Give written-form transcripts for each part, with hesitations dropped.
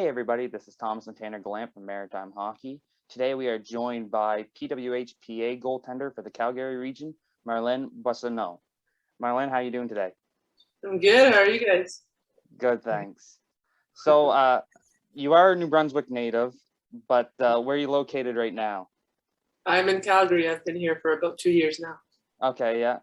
Hey everybody, this is Thomas and Tanner Gallant from Maritime Hockey. Today we are joined by PWHPA Goaltender for the Calgary Region, Marlène Boissonnoult. Marlène, how are you doing today? I'm good. How are you guys? Good, thanks. So you are a New Brunswick native, but where are you located right now? I'm in Calgary. I've been here for about 2 years now. Okay, yeah.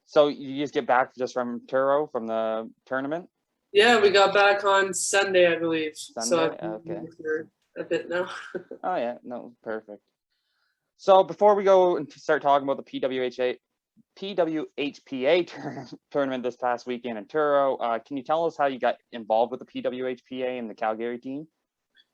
So you just get back just from Truro, from the tournament? Yeah, we got back on Sunday, I believe. Sunday? So I've been Okay. here for a bit now. Oh yeah, no, perfect. So before we go and start talking about the PWHPA tournament this past weekend in Truro, can you tell us how you got involved with the PWHPA and the Calgary team?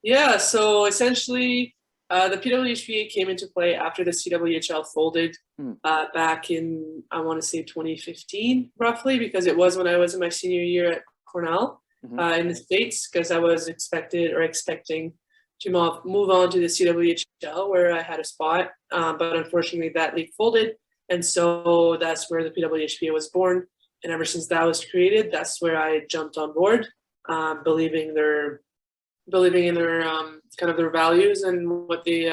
Yeah, so essentially the PWHPA came into play after the CWHL folded back in, I want to say 2015, roughly, because it was when I was in my senior year at Cornell in the States, because I was expecting to move on to the CWHL where I had a spot, but unfortunately that league folded, and so that's where the PWHPA was born. And ever since that was created, that's where I jumped on board, believing in their kind of their values and what they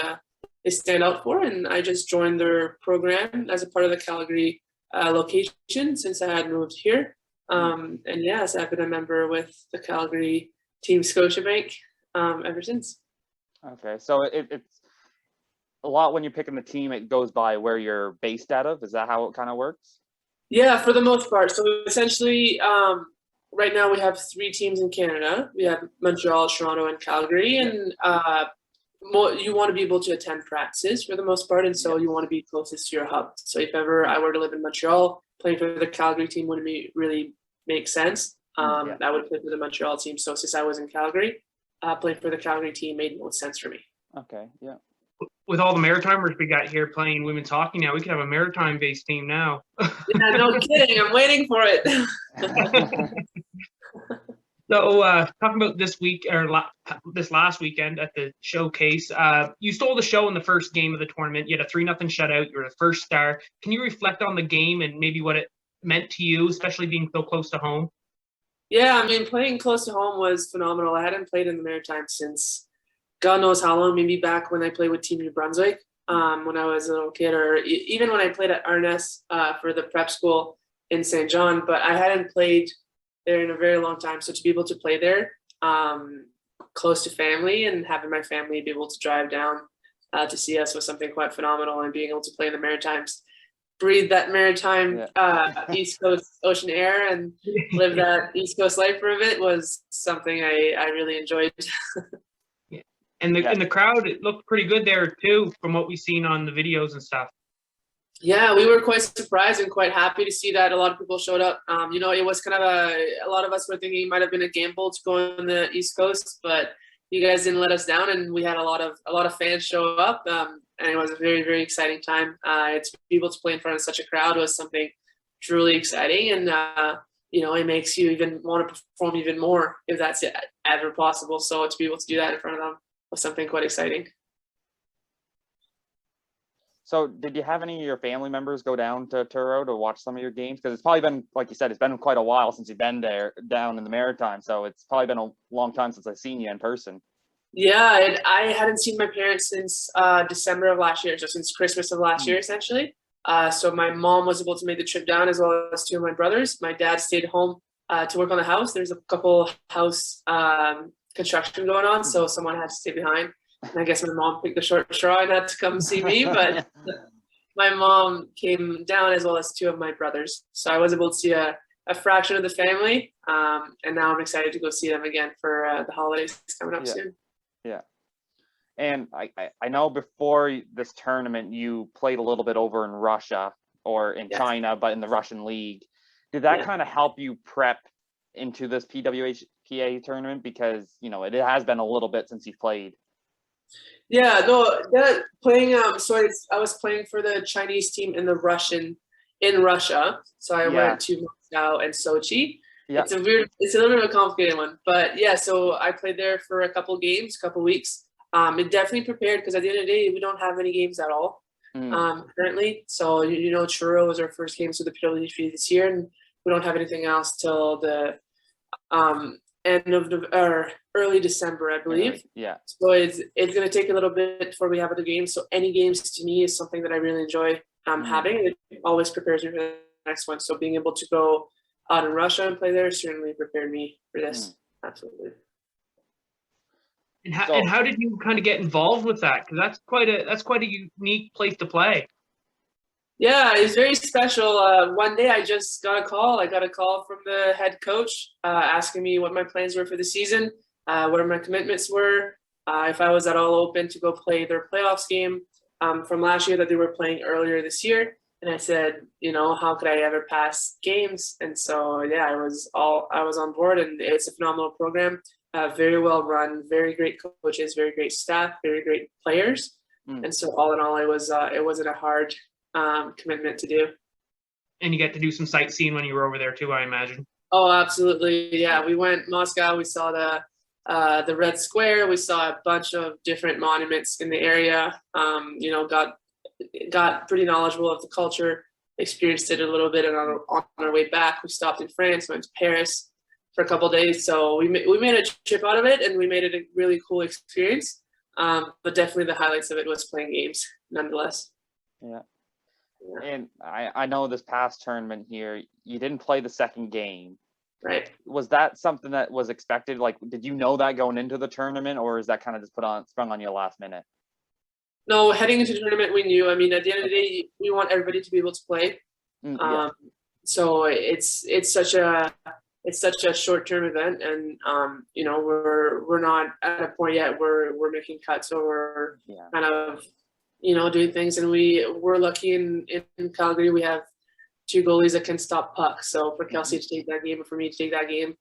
stand out for. And I just joined their program as a part of the Calgary location since I had moved here. And yes, I've been a member with the Calgary Team Scotiabank ever since. Okay, so it's a lot when you're picking the team, it goes by where you're based out of. Is that how it kind of works? Yeah, for the most part. So essentially, right now we have 3 teams in Canada. We have Montreal, Toronto, and Calgary. And you want to be able to attend practices for the most part. And so you want to be closest to your hub. So if ever I were to live in Montreal, playing for the Calgary team wouldn't really make sense. I would play for the Montreal team. So since I was in Calgary, playing for the Calgary team made most sense for me. Okay, yeah. With all the Maritimers we got here playing women's hockey now, we could have a Maritime-based team now. Yeah, no kidding. I'm waiting for it. So talking about this week or this last weekend at the showcase, you stole the show in the first game of the tournament. You had a 3-0 shutout. You were the first star. Can you reflect on the game and maybe what it meant to you, especially being so close to home? Yeah, I mean, playing close to home was phenomenal. I hadn't played in the Maritime since God knows how long, maybe back when I played with Team New Brunswick when I was a little kid, or even when I played at Arness for the prep school in St. John, but I hadn't played there in a very long time. So to be able to play there close to family and having my family be able to drive down to see us was something quite phenomenal, and being able to play in the Maritimes, breathe that Maritime East Coast ocean air and live that East Coast life for a bit was something I really enjoyed. And the crowd, it looked pretty good there too, from what we've seen on the videos and stuff. Yeah, we were quite surprised and quite happy to see that a lot of people showed up. It was kind of a lot of us were thinking it might have been a gamble to go on the East Coast, but you guys didn't let us down, and we had a lot of fans show up, and it was a very, very exciting time. To be able to play in front of such a crowd was something truly exciting, and it makes you even want to perform even more if that's ever possible. So to be able to do that in front of them was something quite exciting. So did you have any of your family members go down to Truro to watch some of your games? Because it's probably been, like you said, it's been quite a while since you've been down in the Maritime. So it's probably been a long time since I've seen you in person. Yeah, I hadn't seen my parents since December of last year. So since Christmas of last year, essentially. So my mom was able to make the trip down, as well as 2 of my brothers. My dad stayed home to work on the house. There's a couple house construction going on, so someone had to stay behind. And I guess my mom picked the short straw and had to come see me, but my mom came down, as well as 2 of my brothers. So I was able to see a fraction of the family, and now I'm excited to go see them again for the holidays coming up soon. Yeah. And I know before this tournament, you played a little bit over in Russia or in China, but in the Russian league. Did that kind of help you prep into this PWHPA tournament? Because, it has been a little bit since you played. Yeah, no, that playing. I was playing for the Chinese team in Russia. So I went to Moscow and Sochi. Yeah. It's a little bit of a complicated one, but yeah. So I played there for a couple weeks. It definitely prepared, because at the end of the day, we don't have any games at all currently. So Truro was our first game to the PWHPA this year, and we don't have anything else till the early December, I believe. Yeah. So it's going to take a little bit before we have other games. So any games to me is something that I really enjoy having. It always prepares me for the next one. So being able to go out in Russia and play there certainly prepared me for this. Absolutely. And how did you kind of get involved with that? Because that's quite a unique place to play. Yeah, it's very special. One day I just got a call. I got a call from the head coach asking me what my plans were for the season, what my commitments were, if I was at all open to go play their playoffs game from last year that they were playing earlier this year. And I said, how could I ever pass games? And so, yeah, I was on board, and it's a phenomenal program. Very well run, very great coaches, very great staff, very great players. And so all in all, it wasn't a hard commitment to do. And you get to do some sightseeing when you were over there too, I imagine. Oh, absolutely. Yeah, we went to Moscow. We saw the Red Square. We saw a bunch of different monuments in the area. Got pretty knowledgeable of the culture, experienced it a little bit, and on our way back, we stopped in France, went to Paris for a couple of days. So we made a trip out of it, and we made it a really cool experience. But definitely the highlights of it was playing games, nonetheless. Yeah. And I know this past tournament here, you didn't play the second game. Right. Was that something that was expected? Like, did you know that going into the tournament, or is that kind of just sprung on you last minute? No, heading into the tournament, we knew. I mean, at the end of the day, we want everybody to be able to play. Yeah. So it's such a short-term event, and we're not at a point yet where we're making cuts, or we're kind of doing things. And we're lucky in Calgary, we have two goalies that can stop pucks. So for Kelsey to take that game, and for me to take that game,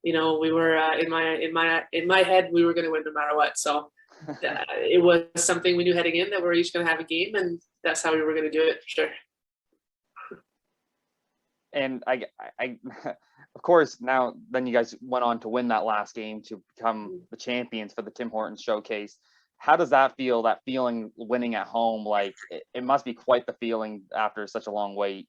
we were in my head, we were going to win no matter what. So it was something we knew heading in, that we're each going to have a game, and that's how we were going to do it for sure. And I of course, then you guys went on to win that last game to become the champions for the Tim Hortons Showcase. How does that feel, that feeling winning at home? Like, it must be quite the feeling after such a long wait.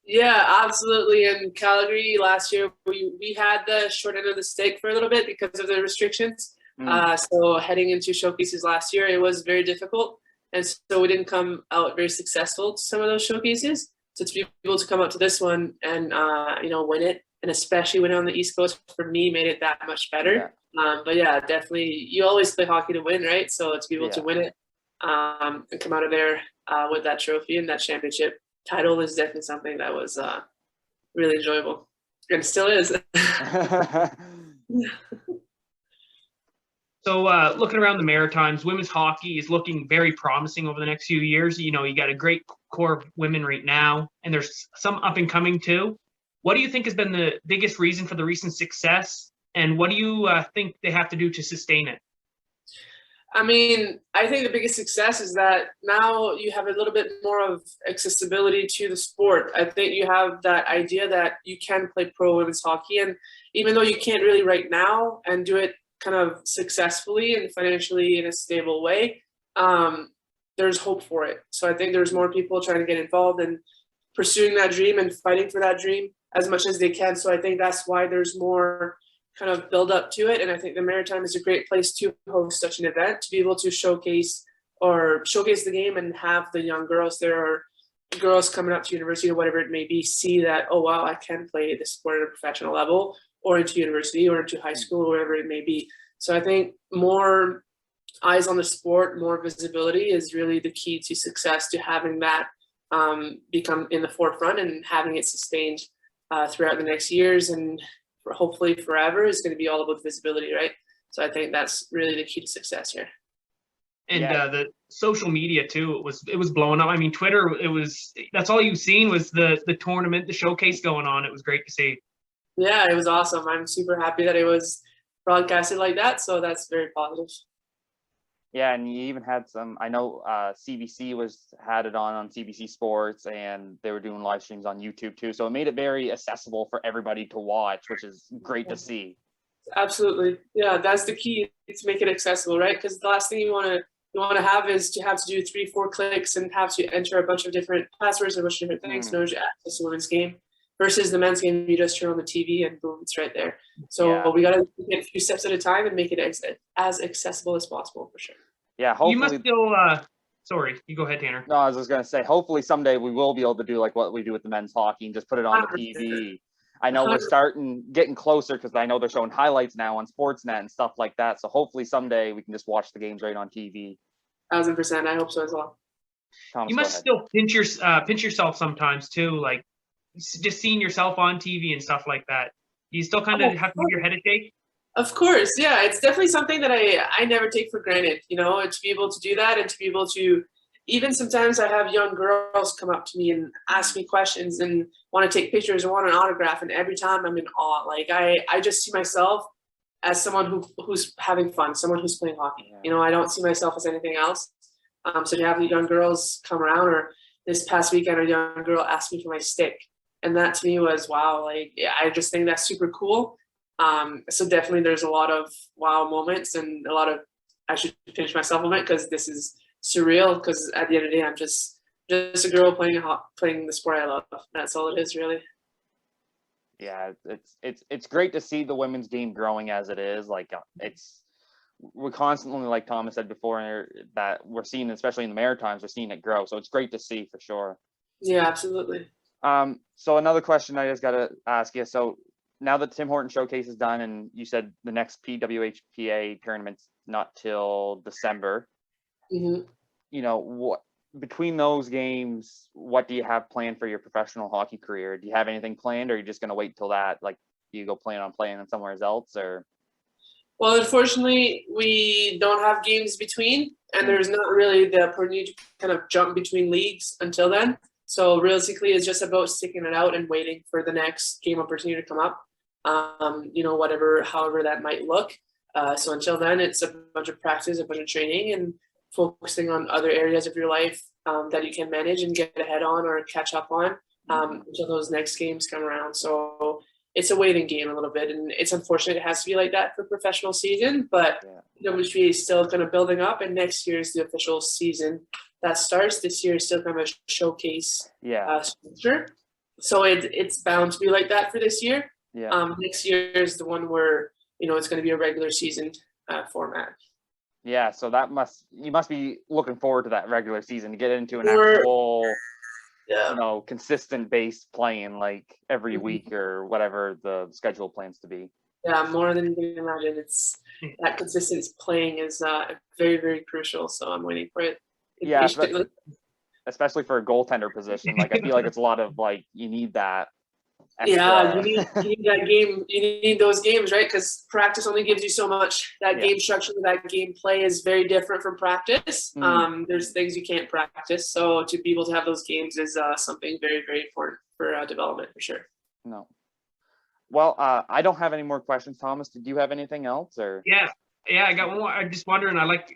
Yeah, absolutely. In Calgary last year, we had the short end of the stick for a little bit because of the restrictions. So heading into showcases last year, it was very difficult. And so we didn't come out very successful to some of those showcases. So to be able to come out to this one and, win it, and especially win it on the East Coast, for me, made it that much better. But yeah, definitely, you always play hockey to win, right? So to be able to win it and come out of there with that trophy and that championship title is definitely something that was really enjoyable, and still is. So looking around the Maritimes, women's hockey is looking very promising over the next few years. You got a great core of women right now, and there's some up and coming too. What do you think has been the biggest reason for the recent success, and what do you think they have to do to sustain it? I mean, I think the biggest success is that now you have a little bit more of accessibility to the sport. I think you have that idea that you can play pro women's hockey, and even though you can't really right now and do it kind of successfully and financially in a stable way, there's hope for it. So I think there's more people trying to get involved in pursuing that dream and fighting for that dream as much as they can. So I think that's why there's more kind of build up to it. And I think the Maritime is a great place to host such an event, to be able to showcase the game and have the young girls there, or girls coming up to university or whatever it may be, see that, oh wow, I can play this sport at a professional level, or into university, or into high school, or whatever it may be. So I think more eyes on the sport, more visibility is really the key to success, to having that become in the forefront and having it sustained throughout the next years, and hopefully forever, is going to be all about visibility, right? So I think that's really the key to success here. And the social media too, it was blowing up. I mean, Twitter, that's all you've seen was the tournament, the showcase going on. It was great to see. Yeah, it was awesome. I'm super happy that it was broadcasted like that. So that's very positive. Yeah, and you even had some, I know CBC had it on CBC Sports, and they were doing live streams on YouTube too. So it made it very accessible for everybody to watch, which is great to see. Absolutely. Yeah, that's the key, to make it accessible, right? Because the last thing you want to have is to have to do 3-4 clicks and have to enter a bunch of different passwords and a bunch of different things in order to access a women's game. versus the men's game, you just turn on the TV and boom, it's right there. So we got to take it a few steps at a time and make it as accessible as possible, for sure. Yeah, hopefully. You must still, sorry, you go ahead, Tanner. No, I was just going to say, hopefully someday we will be able to do like what we do with the men's hockey and just put it on the 100%. TV. I know we're getting closer because I know they're showing highlights now on Sportsnet and stuff like that. So hopefully someday we can just watch the games right on TV. 1,000%. I hope so as well. Thomas, you must still pinch yourself sometimes too, like just seeing yourself on TV and stuff like that. You still kind of have to give your head a shake. Of course, yeah. It's definitely something that I never take for granted, you know, to be able to do that and to be able to, even sometimes I have young girls come up to me and ask me questions and want to take pictures or want an autograph, and every time I'm in awe. Like I just see myself as someone who's having fun, someone who's playing hockey. Yeah. You know, I don't see myself as anything else. So to have the young girls come around, or this past weekend, a young girl asked me for my stick, and that to me was wow. Like, yeah, I just think that's super cool. So definitely there's a lot of wow moments and a lot of, I should pinch myself a moment because this is surreal, because at the end of the day, I'm just a girl playing the sport I love. That's all it is, really. Yeah, it's great to see the women's game growing as it is. Like we're constantly, like Thomas said before, that we're seeing, especially in the Maritimes, we're seeing it grow. So it's great to see for sure. Yeah, absolutely. So another question I just got to ask you. So now that Tim Hortons Showcase is done, and you said the next PWHPA tournament's not till December, Mm-hmm. you know, what between those games, what do you have planned for your professional hockey career? Do you have anything planned, or are you just going to wait till that? Like, do you go plan on playing somewhere else, or? Well, unfortunately, we don't have games between, and there's not really the opportunity to kind of jump between leagues until then. So realistically, it's just about sticking it out and waiting for the next game opportunity to come up. You know, however that might look. So until then, it's a bunch of practice, a bunch of training, and focusing on other areas of your life that you can manage and get ahead on or catch up on until those next games come around. So it's a waiting game a little bit, and it's unfortunate it has to be like that for professional season, but WHPA is still kind of building up, and next year is the official season that starts. This year is still kind of a showcase structure. So it's bound to be like that for this year. Next year is the one where, you know, it's going to be a regular season format. Yeah, so you must be looking forward to that regular season to get into an actual, you know, consistent base playing like every week or whatever the schedule plans to be. Yeah, more than you can imagine. It's that consistent playing is very, very crucial. So I'm waiting for it. Yeah, especially for a goaltender position. Like, I feel like it's a lot of like, you need that. Extra. Yeah, you need that game. You need those games, right? Because practice only gives you so much. That game structure, that game play is very different from practice. There's things you can't practice. So to be able to have those games is something very, very important for development, for sure. No. Well, I don't have any more questions, Thomas. Did you have anything else, or? Yeah, I got one more. I'm just wondering. I like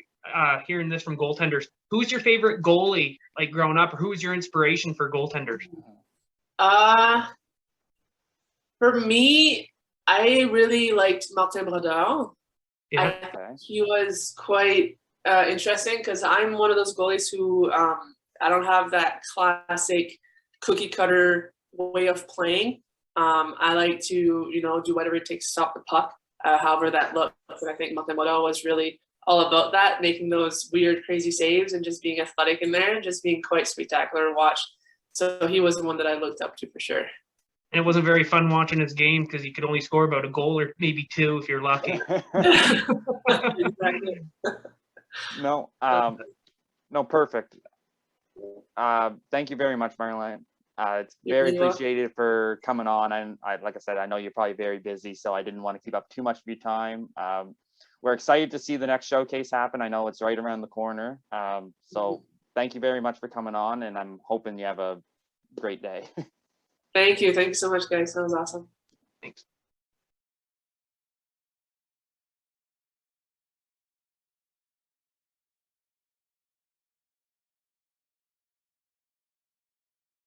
hearing this from goaltenders. Who's your favorite goalie, like growing up, or who was your inspiration for goaltenders? For me, I really liked Martin Brodeur. Yeah. He was quite interesting because I'm one of those goalies who I don't have that classic cookie cutter way of playing. I like to, you know, do whatever it takes to stop the puck, however that looks. And I think Martin Brodeur was really all about that, making those weird, crazy saves and just being athletic in there and just being quite spectacular to watch. So he was the one that I looked up to for sure. And it wasn't very fun watching his game because you could only score about a goal or maybe two if you're lucky. Exactly. No, perfect. Thank you very much, Marlène. It's very appreciated for coming on. And like I said, I know you're probably very busy, so I didn't want to keep up too much of your time. We're excited to see the next showcase happen. I know it's right around the corner. So thank you very much for coming on, and I'm hoping you have a great day. Thank you. Thank you so much, guys. That was awesome. Thanks.